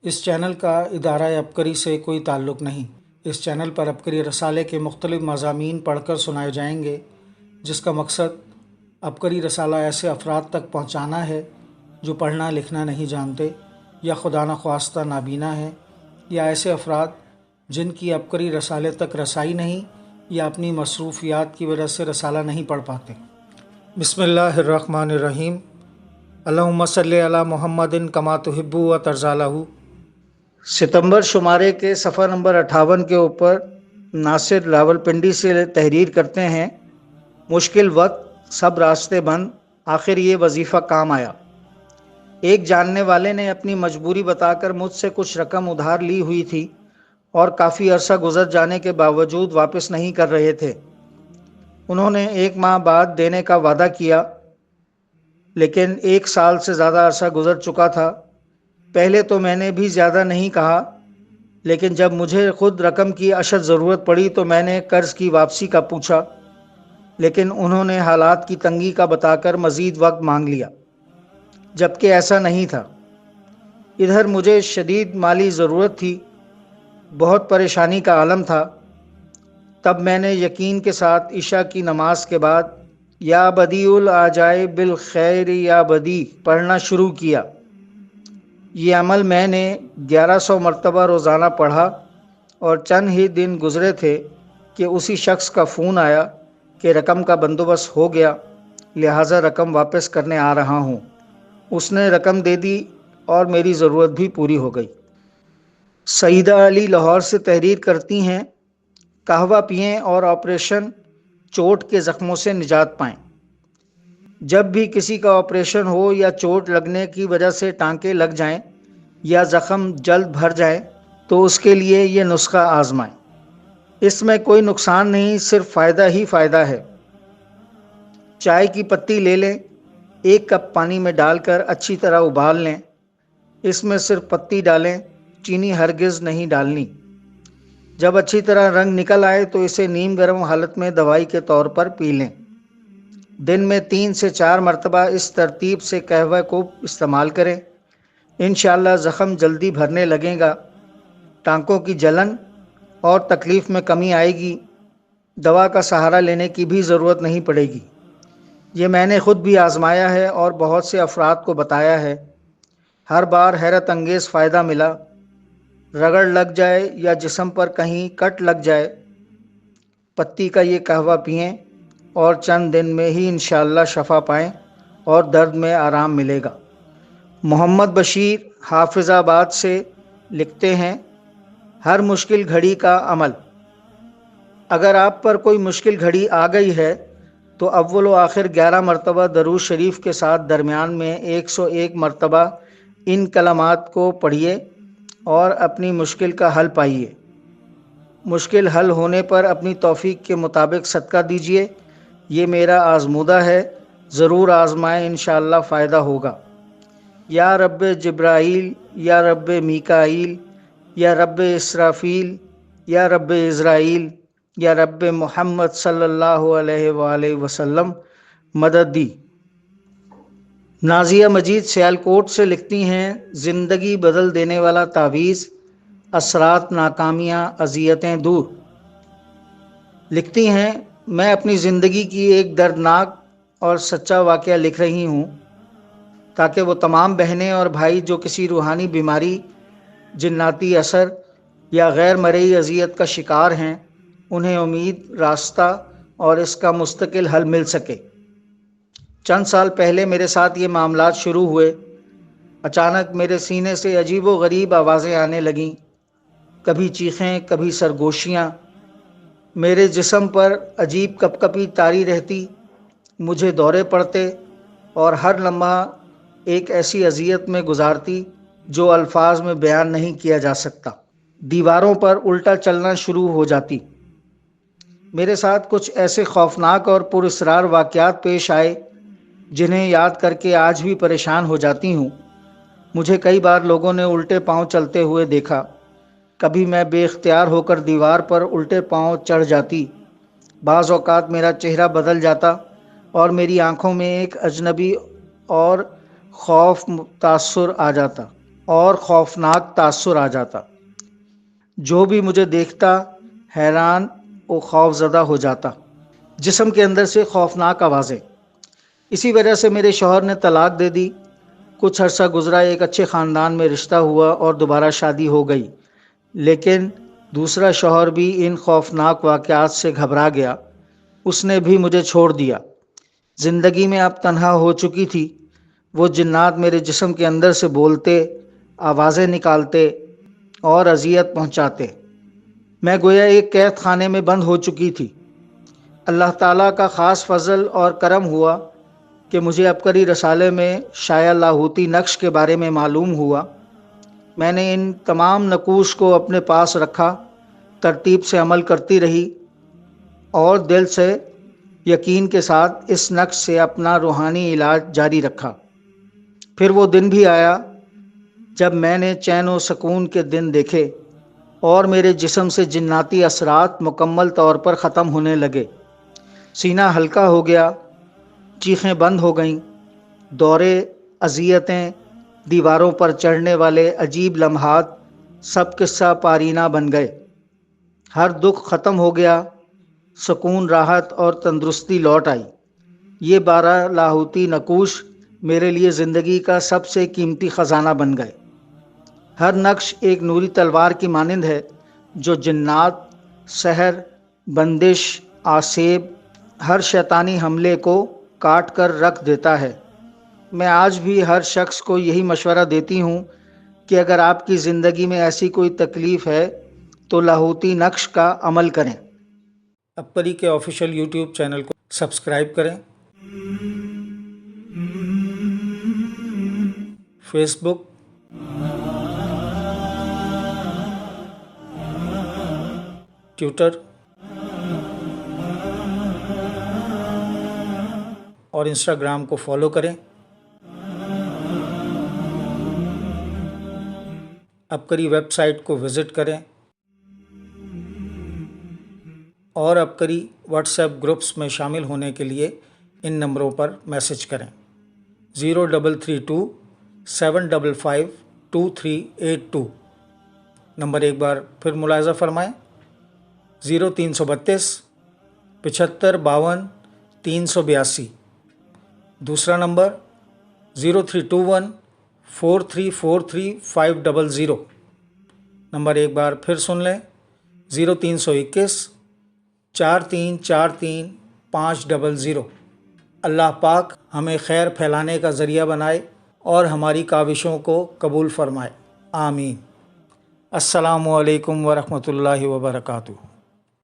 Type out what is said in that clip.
اس channel کا ادارہ عبقری سے کوئی تعلق نہیں۔ اس چینل پر عبقری رسالے کے مختلف مضامین پڑھ کر سنائے جائیں گے، جس کا مقصد عبقری رسالہ ایسے افراد تک پہنچانا ہے جو پڑھنا لکھنا نہیں جانتے یا خدا نخواستہ نابینا ہیں، یا ایسے افراد جن کی عبقری رسالے تک رسائی نہیں یا اپنی مصروفیات کی وجہ سے رسالہ نہیں پڑھ پاتے۔ بسم اللہ الرحمن الرحیم۔ اللہم صلی علی محمد کما تحب و ترضی لہ۔ ستمبر شمارے کے صفحہ نمبر 58 کے اوپر ناصر راولپنڈی سے تحریر کرتے ہیں، مشکل وقت سب راستے بند، آخر یہ وظیفہ کام آیا۔ ایک جاننے والے نے اپنی مجبوری بتا کر مجھ سے کچھ رقم ادھار لی ہوئی تھی اور کافی عرصہ گزر جانے کے باوجود واپس نہیں کر رہے تھے۔ انہوں نے 1 ماہ بعد دینے کا وعدہ کیا، لیکن 1 سال سے زیادہ عرصہ گزر چکا تھا۔ پہلے تو میں نے بھی زیادہ نہیں کہا، لیکن جب مجھے خود رقم کی اشد ضرورت پڑی تو میں نے قرض کی واپسی کا پوچھا، لیکن انہوں نے حالات کی تنگی کا بتا کر مزید وقت مانگ لیا، جبکہ ایسا نہیں تھا۔ ادھر مجھے شدید مالی ضرورت تھی، بہت پریشانی کا عالم تھا۔ تب میں نے یقین کے ساتھ عشاء کی نماز کے بعد یا بدیع العجائب بالخیر یا بدیع پڑھنا شروع کیا۔ یہ عمل میں نے 1100 مرتبہ روزانہ پڑھا، اور چند ہی دن گزرے تھے کہ اسی شخص کا فون آیا کہ رقم کا بندوبست ہو گیا، لہٰذا رقم واپس کرنے آ رہا ہوں۔ اس نے رقم دے دی اور میری ضرورت بھی پوری ہو گئی۔ سعیدہ علی لاہور سے تحریر کرتی ہیں، قہوہ پئیں اور آپریشن چوٹ کے زخموں سے نجات پائیں۔ جب بھی کسی کا آپریشن ہو یا چوٹ لگنے کی وجہ سے ٹانکے لگ جائیں یا زخم جلد بھر جائیں تو اس کے لیے یہ نسخہ آزمائیں۔ اس میں کوئی نقصان نہیں، صرف فائدہ ہی فائدہ ہے۔ چائے کی پتی لے لیں، 1 کپ پانی میں ڈال کر اچھی طرح ابال لیں۔ اس میں صرف پتی ڈالیں، چینی ہرگز نہیں ڈالنی۔ جب اچھی طرح رنگ نکل آئے تو اسے نیم گرم حالت میں دوائی کے طور پر پی لیں۔ دن میں 3 سے 4 مرتبہ اس ترتیب سے قہوہ کو استعمال کریں، انشاءاللہ زخم جلدی بھرنے لگے گا، ٹانکوں کی جلن اور تکلیف میں کمی آئے گی، دوا کا سہارا لینے کی بھی ضرورت نہیں پڑے گی۔ یہ میں نے خود بھی آزمایا ہے اور بہت سے افراد کو بتایا ہے۔ ہر بار حیرت انگیز فائدہ ملا۔ رگڑ لگ جائے یا جسم پر کہیں کٹ لگ جائے، پتی کا یہ قہوہ پئیں اور چند دن میں ہی انشاءاللہ شفا پائیں اور درد میں آرام ملے گا۔ محمد بشیر حافظ آباد سے لکھتے ہیں، ہر مشکل گھڑی کا عمل۔ اگر آپ پر کوئی مشکل گھڑی آ گئی ہے تو اول و آخر 11 مرتبہ درود شریف کے ساتھ درمیان میں 101 مرتبہ ان کلمات کو پڑھیے اور اپنی مشکل کا حل پائیے۔ مشکل حل ہونے پر اپنی توفیق کے مطابق صدقہ دیجیے۔ یہ میرا آزمودہ ہے، ضرور آزمائیں، انشاءاللہ فائدہ ہوگا۔ یا رب جبرائیل، یا رب میکائیل، یا رب اسرافیل، یا رب عزرائیل، یا رب محمد صلی اللہ علیہ وآلہ وسلم مدد دی۔ نازیہ مجید سیالکوٹ سے لکھتی ہیں، زندگی بدل دینے والا تعویذ، اثرات ناکامیاں اذیتیں دور۔ لکھتی ہیں، میں اپنی زندگی کی ایک دردناک اور سچا واقعہ لکھ رہی ہوں تاکہ وہ تمام بہنیں اور بھائی جو کسی روحانی بیماری، جناتی اثر یا غیر مرئی اذیت کا شکار ہیں، انہیں امید، راستہ اور اس کا مستقل حل مل سکے۔ چند سال پہلے میرے ساتھ یہ معاملات شروع ہوئے۔ اچانک میرے سینے سے عجیب و غریب آوازیں آنے لگیں، کبھی چیخیں، کبھی سرگوشیاں۔ میرے جسم پر عجیب کپکپی طاری رہتی، مجھے دورے پڑتے اور ہر لمحہ ایک ایسی اذیت میں گزارتی جو الفاظ میں بیان نہیں کیا جا سکتا۔ دیواروں پر الٹا چلنا شروع ہو جاتی۔ میرے ساتھ کچھ ایسے خوفناک اور پراسرار واقعات پیش آئے جنہیں یاد کر کے آج بھی پریشان ہو جاتی ہوں۔ مجھے کئی بار لوگوں نے الٹے پاؤں چلتے ہوئے دیکھا۔ کبھی میں بے اختیار ہو کر دیوار پر الٹے پاؤں چڑھ جاتی۔ بعض اوقات میرا چہرہ بدل جاتا اور میری آنکھوں میں ایک اجنبی اور خوف تاثر آ جاتا۔ اور خوفناک تاثر آ جاتا۔ جو بھی مجھے دیکھتا حیران و خوف زدہ ہو جاتا۔ جسم کے اندر سے خوفناک آوازیں۔ اسی وجہ سے میرے شوہر نے طلاق دے دی۔ کچھ عرصہ گزرا، ایک اچھے خاندان میں رشتہ ہوا اور دوبارہ شادی ہو گئی، لیکن دوسرا شوہر بھی ان خوفناک واقعات سے گھبرا گیا۔ اس نے بھی مجھے چھوڑ دیا۔ زندگی میں اب تنہا ہو چکی تھی۔ وہ جنات میرے جسم کے اندر سے بولتے، آوازیں نکالتے اور اذیت پہنچاتے۔ میں گویا ایک قید خانے میں بند ہو چکی تھی۔ اللہ تعالیٰ کا خاص فضل اور کرم ہوا کہ مجھے عبقری رسالے میں شایع لاہوتی نقش کے بارے میں معلوم ہوا۔ میں نے ان تمام نقوش کو اپنے پاس رکھا، ترتیب سے عمل کرتی رہی اور دل سے یقین کے ساتھ اس نقش سے اپنا روحانی علاج جاری رکھا۔ پھر وہ دن بھی آیا جب میں نے چین و سکون کے دن دیکھے اور میرے جسم سے جناتی اثرات مکمل طور پر ختم ہونے لگے۔ سینہ ہلکا ہو گیا، چیخیں بند ہو گئیں، دورے، اذیتیں، دیواروں پر چڑھنے والے عجیب لمحات سب قصہ پارینہ بن گئے۔ ہر دکھ ختم ہو گیا، سکون، راحت اور تندرستی لوٹ آئی۔ یہ 12 لاہوتی نقوش میرے لیے زندگی کا سب سے قیمتی خزانہ بن گئے۔ ہر نقش ایک نوری تلوار کی مانند ہے جو جنات، سحر، بندش، آسیب، ہر شیطانی حملے کو کاٹ کر رکھ دیتا ہے۔ میں آج بھی ہر شخص کو یہی مشورہ دیتی ہوں کہ اگر آپ کی زندگی میں ایسی کوئی تکلیف ہے تو لاہوتی نقش کا عمل کریں۔ عبقری کے آفیشیل یوٹیوب چینل کو سبسکرائب کریں۔ فیس بک، ٹویٹر اور انسٹاگرام کو فالو کریں۔ عبقری ویب سائٹ کو وزٹ کریں اور عبقری واٹس ایپ گروپس میں شامل ہونے کے لیے ان نمبروں پر میسج کریں: 0332 755 2382۔ نمبر ایک بار پھر ملاحظہ فرمائیں: 0332 75 52 382۔ دوسرا نمبر 0321 4343 500۔ نمبر ایک بار پھر سن لیں: 0321 4343 500۔ اللہ پاک ہمیں خیر پھیلانے کا ذریعہ بنائے اور ہماری کاوشوں کو قبول فرمائے، آمین۔ السلام علیکم ورحمۃ اللہ وبرکاتہ۔